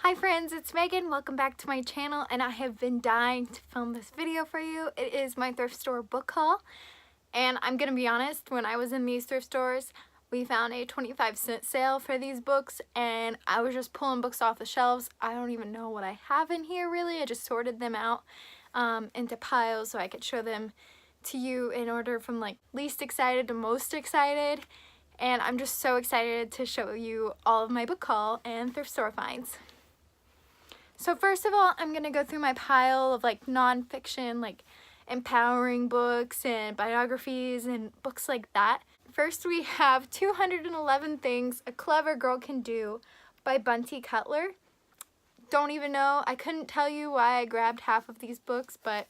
Hi friends, it's Megan. Welcome back to my channel, and I have been dying to film this video for you. It is my thrift store book haul, and I'm gonna be honest, when I was in these thrift stores, we found a 25-cent sale for these books, and I was just pulling books off the shelves. I don't even know what I have in here really. I just sorted them out into piles so I could show them to you in order from like least excited to most excited. And I'm just so excited to show you all of my book haul and thrift store finds. So first of all, I'm gonna go through my pile of like nonfiction, like empowering books and biographies and books like that. First we have 211 Things a Clever Girl Can Do by Bunty Cutler. Don't even know, I couldn't tell you why I grabbed half of these books, but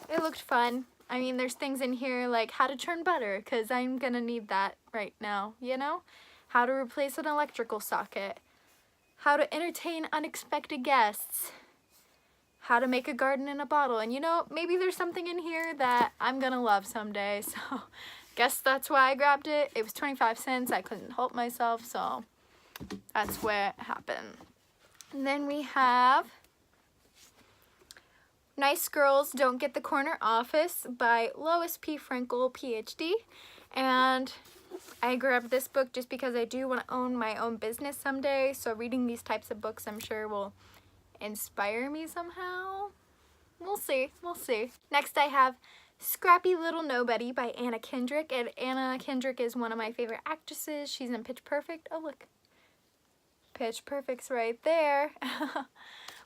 it looked fun. I mean, there's things in here like how to churn butter, because I'm gonna need that right now, you know? How to replace an electrical socket. How to entertain unexpected guests, how to make a garden in a bottle, and you know, maybe there's something in here that I'm gonna love someday, so guess that's why I grabbed it. It was 25 cents, I couldn't help myself, so that's where it happened. And then we have Nice Girls Don't Get the Corner Office by Lois P. Frankel, PhD, and I grabbed this book just because I do want to own my own business someday, so reading these types of books I'm sure will inspire me somehow. We'll see, we'll see. Next I have Scrappy Little Nobody by Anna Kendrick, and Anna Kendrick is one of my favorite actresses. She's in Pitch Perfect. Oh look, Pitch Perfect's right there.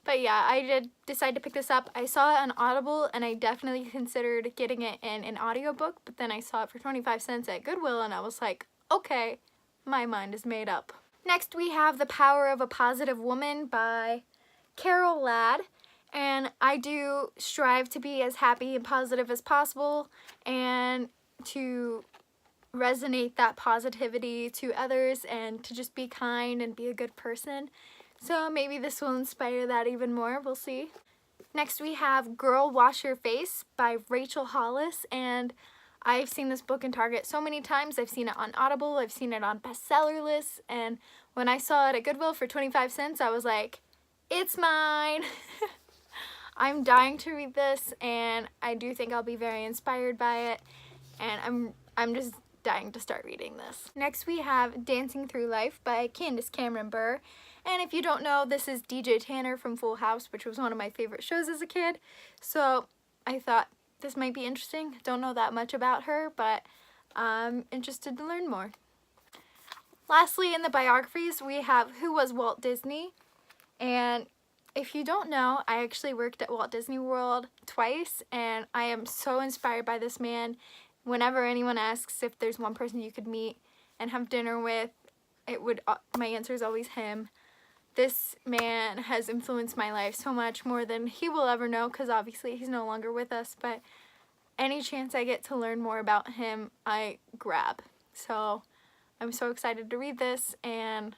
But yeah, I did decide to pick this up. I saw it on Audible and I definitely considered getting it in an audiobook, but then I saw it for 25 cents at Goodwill and I was like, okay, my mind is made up. Next we have The Power of a Positive Woman by Carol Ladd, and I do strive to be as happy and positive as possible and to resonate that positivity to others and to just be kind and be a good person. So maybe this will inspire that even more, we'll see. Next we have Girl Wash Your Face by Rachel Hollis, and I've seen this book in Target so many times. I've seen it on Audible, I've seen it on bestseller lists, and when I saw it at Goodwill for 25 cents, I was like, it's mine! I'm dying to read this, and I do think I'll be very inspired by it, and I'm just dying to start reading this. Next we have Dancing Through Life by Candace Cameron Bure. And if you don't know, this is DJ Tanner from Full House, which was one of my favorite shows as a kid. So I thought this might be interesting. Don't know that much about her, but I'm interested to learn more. Lastly, in the biographies, we have Who Was Walt Disney? And if you don't know, I actually worked at Walt Disney World twice, and I am so inspired by this man. Whenever anyone asks if there's one person you could meet and have dinner with, my answer is always him. This man has influenced my life so much more than he will ever know, because obviously he's no longer with us, but any chance I get to learn more about him, I grab. So I'm so excited to read this, and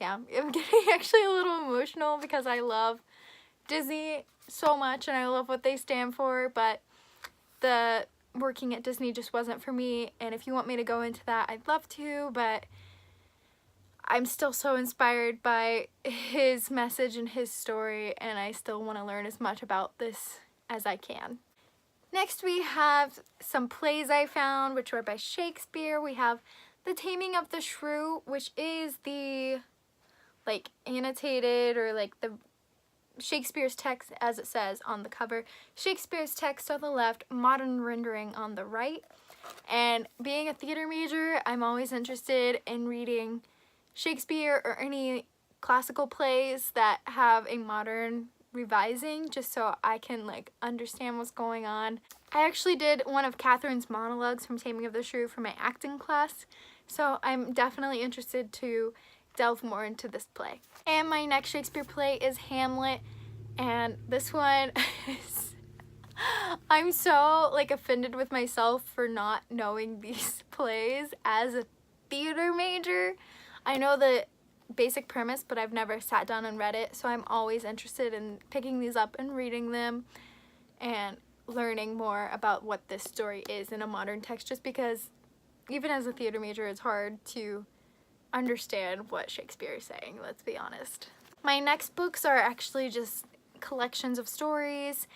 yeah, I'm getting actually a little emotional because I love Disney so much and I love what they stand for, but the working at Disney just wasn't for me, and if you want me to go into that, I'd love to, but I'm still so inspired by his message and his story, and I still want to learn as much about this as I can. Next we have some plays I found, which are by Shakespeare. We have The Taming of the Shrew, which is the like annotated or like the Shakespeare's text as it says on the cover. Shakespeare's text on the left, modern rendering on the right. And being a theater major, I'm always interested in reading Shakespeare or any classical plays that have a modern revising, just so I can like understand what's going on. I actually did one of Catherine's monologues from Taming of the Shrew for my acting class, so I'm definitely interested to delve more into this play. And my next Shakespeare play is Hamlet, and this one is I'm so like offended with myself for not knowing these plays as a theater major. I know the basic premise, but I've never sat down and read it, so I'm always interested in picking these up and reading them and learning more about what this story is in a modern text, just because even as a theater major it's hard to understand what Shakespeare is saying, let's be honest. My next books are actually just collections of stories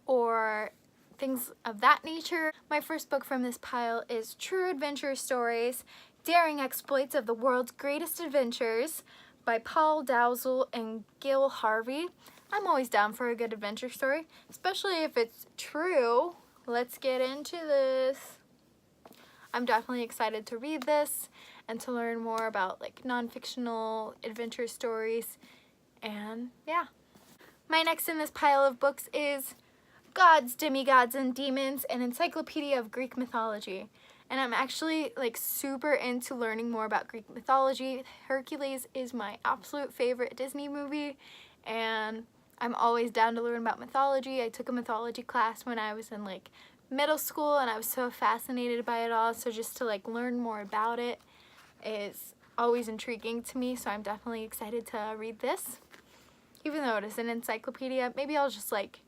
or things of that nature. My first book from this pile is True Adventure Stories, Daring Exploits of the World's Greatest Adventures by Paul Dowsell and Gil Harvey. I'm always down for a good adventure story, especially if it's true. Let's get into this. I'm definitely excited to read this and to learn more about like non-fictional adventure stories, and yeah. My next in this pile of books is Gods, Demigods, and Demons, an Encyclopedia of Greek Mythology. And I'm actually like super into learning more about Greek mythology. Hercules is my absolute favorite Disney movie, and I'm always down to learn about mythology. I took a mythology class when I was in like middle school, and I was so fascinated by it all. So just to like learn more about it is always intriguing to me. So I'm definitely excited to read this. Even though it is an encyclopedia, maybe I'll just like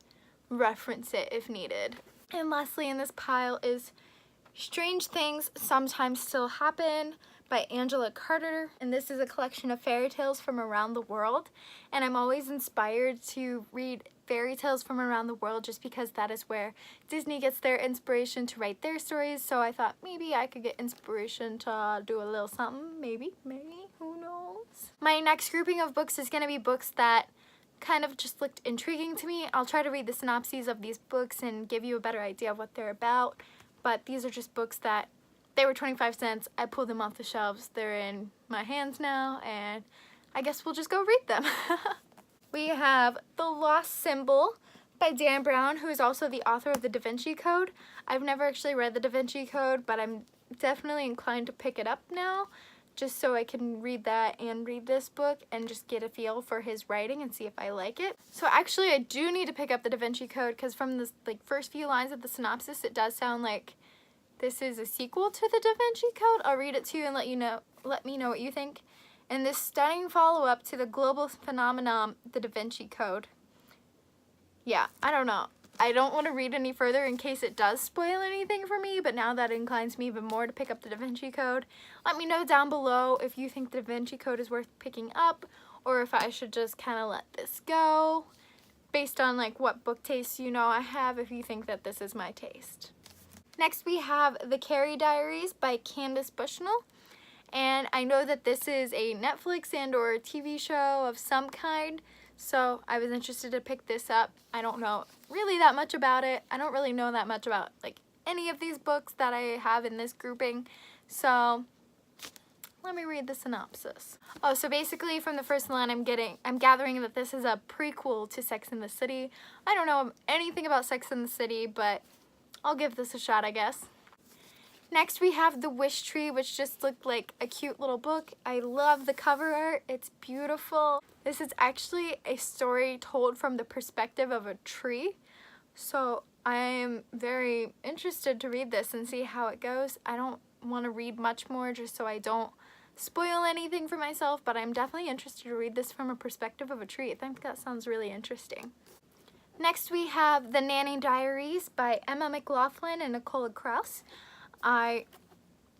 reference it if needed. And lastly in this pile is Strange Things Sometimes Still Happen by Angela Carter, and this is a collection of fairy tales from around the world, and I'm always inspired to read fairy tales from around the world just because that is where Disney gets their inspiration to write their stories. So I thought maybe I could get inspiration to do a little something, maybe, who knows. My next grouping of books is going to be books that kind of just looked intriguing to me. I'll try to read the synopses of these books and give you a better idea of what they're about, but these are just books that they were 25 cents. I pulled them off the shelves. They're in my hands now, and I guess we'll just go read them. We have The Lost Symbol by Dan Brown, who is also the author of the Da Vinci Code. I've never actually read the Da Vinci Code, but I'm definitely inclined to pick it up now, just so I can read that and read this book and just get a feel for his writing and see if I like it. So actually I do need to pick up the Da Vinci Code, because from the like first few lines of the synopsis it does sound like this is a sequel to the Da Vinci Code. I'll read it to you and let me know what you think. In this stunning follow-up to the global phenomenon, the Da Vinci Code. Yeah, I don't know. I don't want to read any further in case it does spoil anything for me, but now that inclines me even more to pick up the Da Vinci Code. Let me know down below if you think the Da Vinci Code is worth picking up, or if I should just kind of let this go based on like what book taste you know I have, if you think that this is my taste. Next we have The Carrie Diaries by Candace Bushnell, and I know that this is a Netflix and or TV show of some kind, so I was interested to pick this up. I don't know really that much about it. I don't really know that much about like any of these books that I have in this grouping, so let me read the synopsis. Oh, so basically from the first line I'm gathering that this is a prequel to Sex and the City. I don't know anything about Sex and the City, but I'll give this a shot, I guess. Next we have The Wish Tree, which just looked like a cute little book. I love the cover art. It's beautiful. This is actually a story told from the perspective of a tree. So I am very interested to read this and see how it goes. I don't want to read much more just so I don't spoil anything for myself, but I'm definitely interested to read this from a perspective of a tree. I think that sounds really interesting. Next we have The Nanny Diaries by Emma McLaughlin and Nicola Kraus.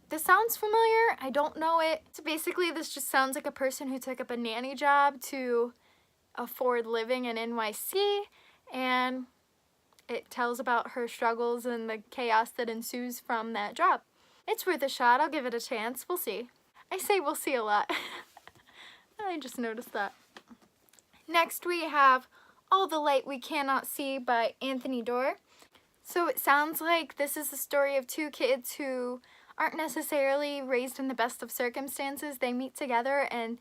This sounds familiar. I don't know it. So basically this just sounds like a person who took up a nanny job to afford living in NYC, and it tells about her struggles and the chaos that ensues from that job. It's worth a shot. I'll give it a chance. We'll see. I say we'll see a lot. I just noticed that. Next we have All the Light We Cannot See by Anthony Doerr. So it sounds like this is the story of two kids who aren't necessarily raised in the best of circumstances. They meet together and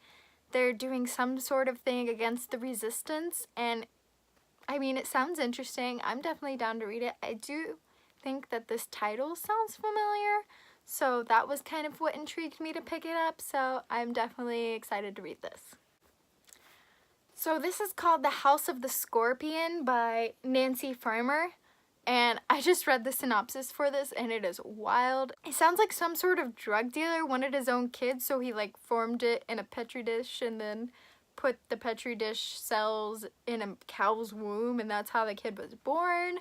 they're doing some sort of thing against the resistance, and I mean, it sounds interesting. I'm definitely down to read it. I do think that this title sounds familiar, so that was kind of what intrigued me to pick it up, so I'm definitely excited to read this. So this is called The House of the Scorpion by Nancy Farmer, and I just read the synopsis for this and it is wild. It sounds like some sort of drug dealer wanted his own kid, so he like formed it in a petri dish and then put the petri dish cells in a cow's womb, and that's how the kid was born.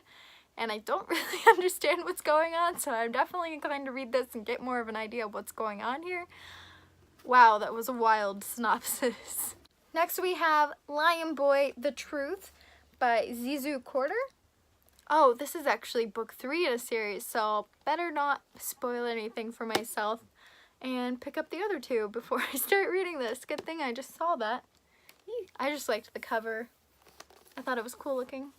And I don't really understand what's going on, so I'm definitely inclined to read this and get more of an idea of what's going on here. Wow, that was a wild synopsis. Next we have Lion Boy, The Truth by Zizu Quarter. Oh, this is actually book 3 in a series, so better not spoil anything for myself and pick up the other 2 before I start reading this. Good thing I just saw that. I just liked the cover. I thought it was cool looking.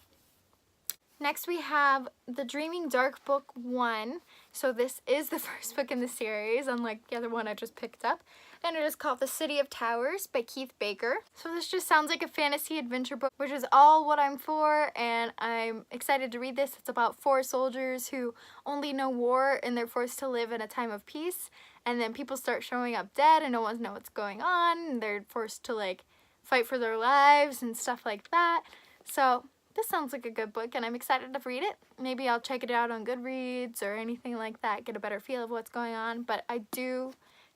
Next we have The Dreaming Dark Book 1. So this is the first book in the series, unlike the other one I just picked up. And it is called The City of Towers by Keith Baker. So this just sounds like a fantasy adventure book, which is all what I'm for, and I'm excited to read this. It's about 4 soldiers who only know war and they're forced to live in a time of peace. And then people start showing up dead and no one knows what's going on. And they're forced to like fight for their lives and stuff like that. So this sounds like a good book and I'm excited to read it. Maybe I'll check it out on Goodreads or anything like that, get a better feel of what's going on, but I do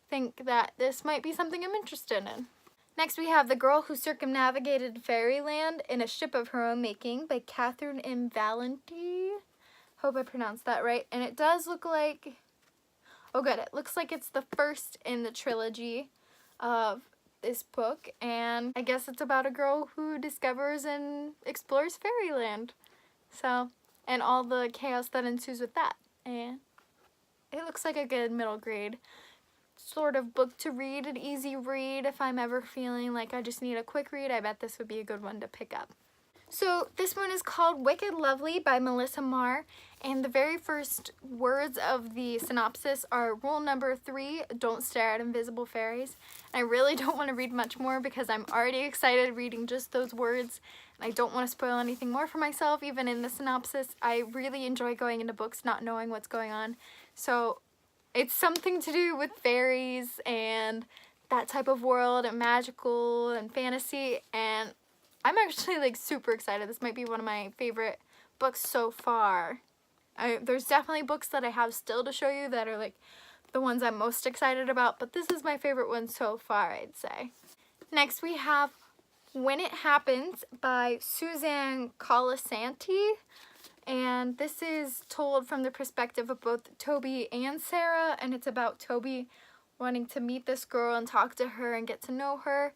think that this might be something I'm interested in. Next we have The Girl Who Circumnavigated Fairyland in a Ship of Her Own Making by Catherine M. Valenti. Hope I pronounced that right. And it does look like, oh good, it looks like it's the first in the trilogy of this book, and I guess it's about a girl who discovers and explores fairyland. So, and all the chaos that ensues with that. And it looks like a good middle grade sort of book to read, an easy read. If I'm ever feeling like I just need a quick read, I bet this would be a good one to pick up. So this one is called Wicked Lovely by Melissa Marr, and the very first words of the synopsis are rule number 3, don't stare at invisible fairies. And I really don't want to read much more because I'm already excited reading just those words, and I don't want to spoil anything more for myself. Even in the synopsis, I really enjoy going into books not knowing what's going on. So it's something to do with fairies and that type of world and magical and fantasy, and I'm actually like super excited. This might be one of my favorite books so far. There's definitely books that I have still to show you that are like the ones I'm most excited about, but this is my favorite one so far, I'd say. Next we have When It Happens by Suzanne Colasanti, and this is told from the perspective of both Toby and Sarah, and it's about Toby wanting to meet this girl and talk to her and get to know her.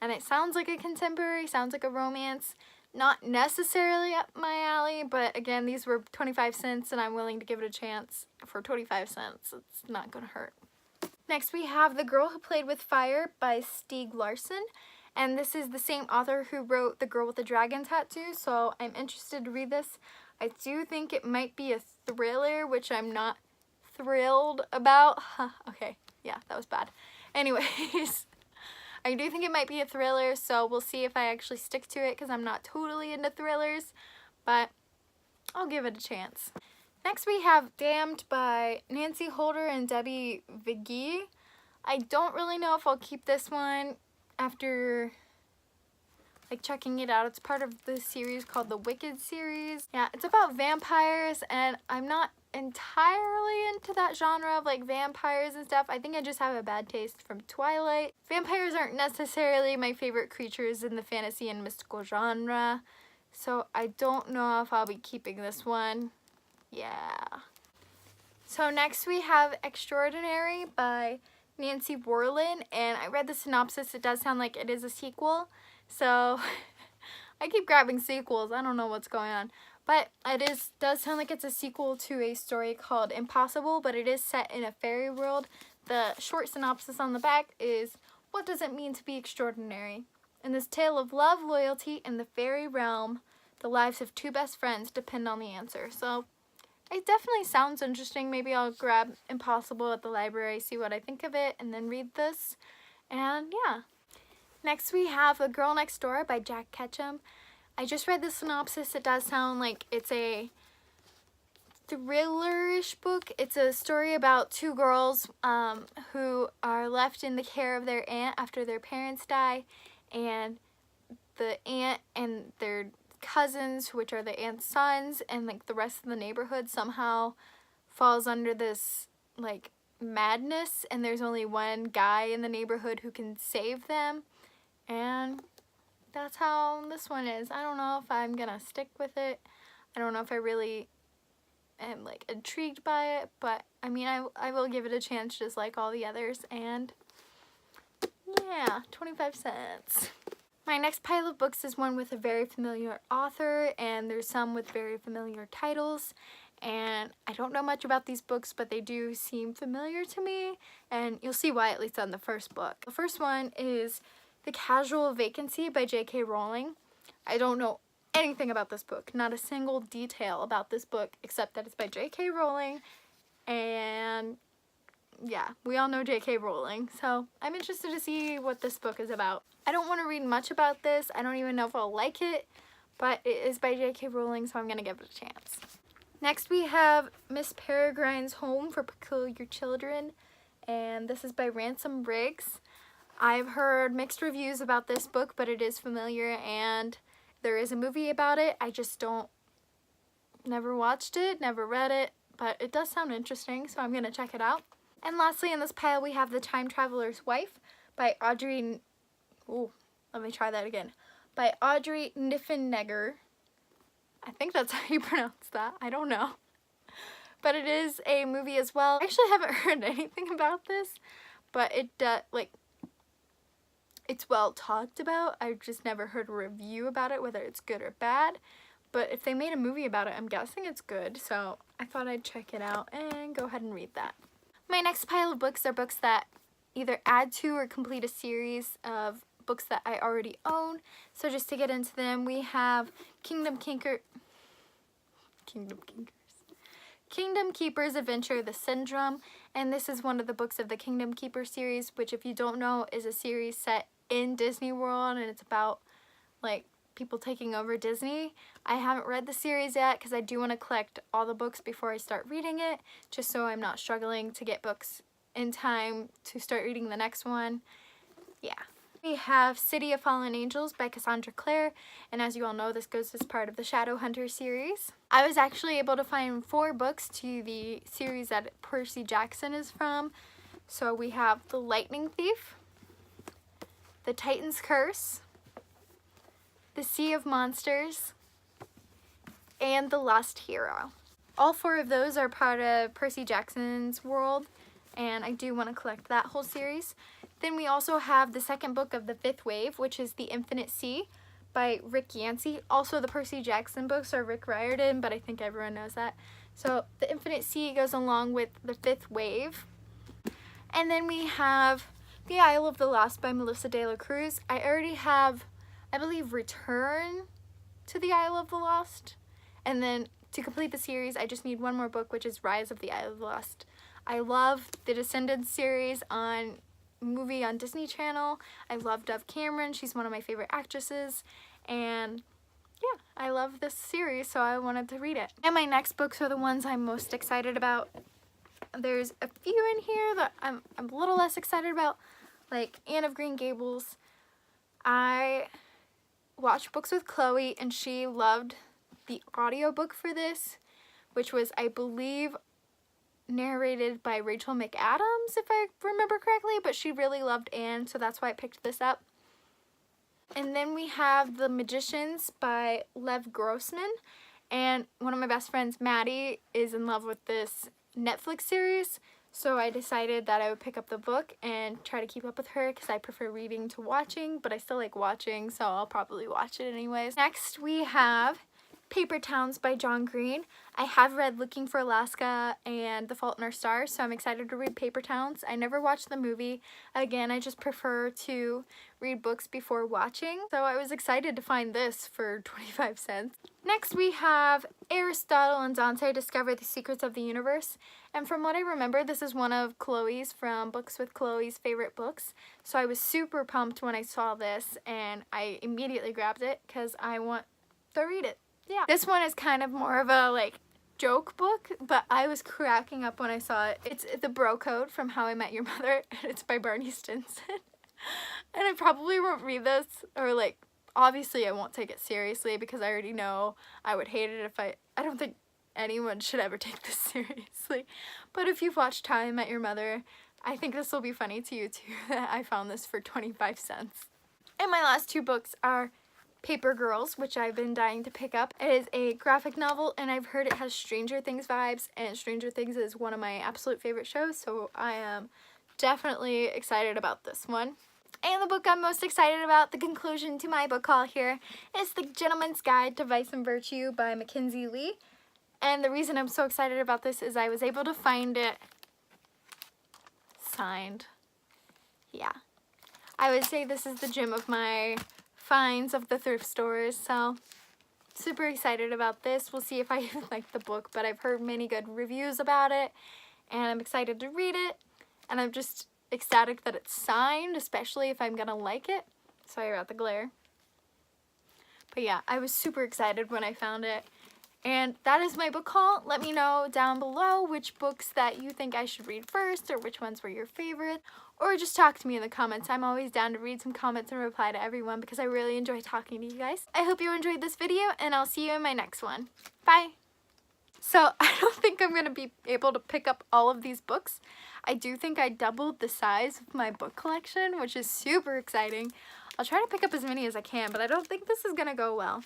And it sounds like a contemporary, sounds like a romance. Not necessarily up my alley, but again, these were 25 cents and I'm willing to give it a chance for 25 cents. It's not gonna hurt. Next we have The Girl Who Played with Fire by Stieg Larsson. And this is the same author who wrote The Girl with the Dragon Tattoo, so I'm interested to read this. I do think it might be a thriller, which I'm not thrilled about. Okay, yeah, that was bad. Anyways. I do think it might be a thriller, so we'll see if I actually stick to it because I'm not totally into thrillers, but I'll give it a chance. Next we have Damned by Nancy Holder and Debbie Vigee. I don't really know if I'll keep this one after like checking it out. It's part of the series called the Wicked series. Yeah, it's about vampires and I'm not entirely into that genre of like vampires and stuff. I think I just have a bad taste from Twilight. Vampires aren't necessarily my favorite creatures in the fantasy and mystical genre, so I don't know if I'll be keeping this one. Yeah. So next we have Extraordinary by Nancy Worlin, and I read the synopsis. It does sound like it is a sequel, so I keep grabbing sequels. I don't know what's going on. But it does sound like it's a sequel to a story called Impossible, but it is set in a fairy world. The short synopsis on the back is, what does it mean to be extraordinary? In this tale of love, loyalty, and the fairy realm, the lives of 2 best friends depend on the answer. So it definitely sounds interesting. Maybe I'll grab Impossible at the library, see what I think of it, and then read this. And yeah. Next we have The Girl Next Door by Jack Ketchum. I just read the synopsis. It does sound like it's a thriller-ish book. It's a story about 2 girls who are left in the care of their aunt after their parents die, and the aunt and their cousins, which are the aunt's sons, and like the rest of the neighborhood somehow falls under this like madness, and there's only one guy in the neighborhood who can save them, and that's how this one is. I don't know if I'm gonna stick with it. I don't know if I really am like intrigued by it, but I mean I will give it a chance just like all the others, and Yeah, 25 cents. My next pile of books is one with a very familiar author, and there's some with very familiar titles. And I don't know much about these books, but they do seem familiar to me, and you'll see why, at least on the first book. The first one is The Casual Vacancy by J.K. Rowling. I don't know anything about this book, not a single detail about this book, except that it's by J.K. Rowling, and yeah, we all know J.K. Rowling, so I'm interested to see what this book is about. I don't want to read much about this. I don't even know if I'll like it, but it is by J.K. Rowling, so I'm going to give it a chance. Next we have Miss Peregrine's Home for Peculiar Children, and this is by Ransom Riggs. I've heard mixed reviews about this book, but it is familiar, and there is a movie about it. I just never watched it, never read it, but it does sound interesting, so I'm going to check it out. And lastly in this pile we have The Time Traveler's Wife by Audrey Niffenegger. I think that's how you pronounce that. I don't know. But it is a movie as well. I actually haven't heard anything about this, but it's well talked about. I've just never heard a review about it, whether it's good or bad. But if they made a movie about it, I'm guessing it's good. So I thought I'd check it out and go ahead and read that. My next pile of books are books that either add to or complete a series of books that I already own. So just to get into them, we have Kingdom Keeper's Adventure, The Syndrome, and this is one of the books of the Kingdom Keeper series, which if you don't know is a series set in Disney World, and it's about like people taking over Disney. I haven't read the series yet because I do want to collect all the books before I start reading it, just so I'm not struggling to get books in time to start reading the next one. Yeah. We have City of Fallen Angels by Cassandra Clare, and as you all know, this goes as part of the Shadowhunter series. I was actually able to find 4 books to the series that Percy Jackson is from. So we have The Lightning Thief, The Titan's Curse, The Sea of Monsters, and The Lost Hero. All 4 of those are part of Percy Jackson's world, and I do want to collect that whole series. Then we also have the second book of the 5th wave, which is The Infinite Sea by Rick Yancey. Also, the Percy Jackson books are Rick Riordan, but I think everyone knows that. So The Infinite Sea goes along with the 5th wave. And then we have The Isle of the Lost by Melissa De La Cruz. I already have, I believe, Return to the Isle of the Lost. And then to complete the series, I just need one more book, which is Rise of the Isle of the Lost. I love the Descendants series movie on Disney Channel. I love Dove Cameron. She's one of my favorite actresses. And yeah, I love this series, so I wanted to read it. And my next books are the ones I'm most excited about. There's a few in here that I'm a little less excited about, like Anne of Green Gables. I watched Books with Chloe, and she loved the audiobook for this, which was, I believe, narrated by Rachel McAdams, if I remember correctly, but she really loved Anne, so that's why I picked this up. And then we have The Magicians by Lev Grossman, and one of my best friends, Maddie, is in love with this Netflix series, so I decided that I would pick up the book and try to keep up with her because I prefer reading to watching, but I still like watching, so I'll probably watch it anyways. Next we have Paper Towns by John Green. I have read Looking for Alaska and The Fault in Our Stars, so I'm excited to read Paper Towns. I never watched the movie. Again, I just prefer to read books before watching, so I was excited to find this for 25 cents. Next we have Aristotle and Dante Discover the Secrets of the Universe, and from what I remember, this is one of Chloe's from Books with Chloe's favorite books, so I was super pumped when I saw this, and I immediately grabbed it because I want to read it. Yeah. This one is kind of more of a joke book, but I was cracking up when I saw it. It's The Bro Code from How I Met Your Mother, and it's by Barney Stinson. And I probably won't read this, or obviously I won't take it seriously because I already know I would hate it if I don't think anyone should ever take this seriously. But if you've watched How I Met Your Mother, I think this will be funny to you too, that I found this for 25 cents. And my last 2 books are Paper Girls, which I've been dying to pick up. It is a graphic novel, and I've heard it has Stranger Things vibes, and Stranger Things is one of my absolute favorite shows, so I am definitely excited about this one. And the book I'm most excited about, the conclusion to my book haul here, is The Gentleman's Guide to Vice and Virtue by Mackenzie Lee. And the reason I'm so excited about this is I was able to find it signed. Yeah. I would say this is the gem of my finds of the thrift stores, so super excited about this. We'll see if I even like the book, but I've heard many good reviews about it, and I'm excited to read it, and I'm just ecstatic that it's signed, especially if I'm gonna like it. Sorry about the glare. But yeah, I was super excited when I found it. And that is my book haul. Let me know down below which books that you think I should read first, or which ones were your favorite, or just talk to me in the comments. I'm always down to read some comments and reply to everyone because I really enjoy talking to you guys. I hope you enjoyed this video, and I'll see you in my next one. Bye! So I don't think I'm going to be able to pick up all of these books. I do think I doubled the size of my book collection, which is super exciting. I'll try to pick up as many as I can, but I don't think this is going to go well.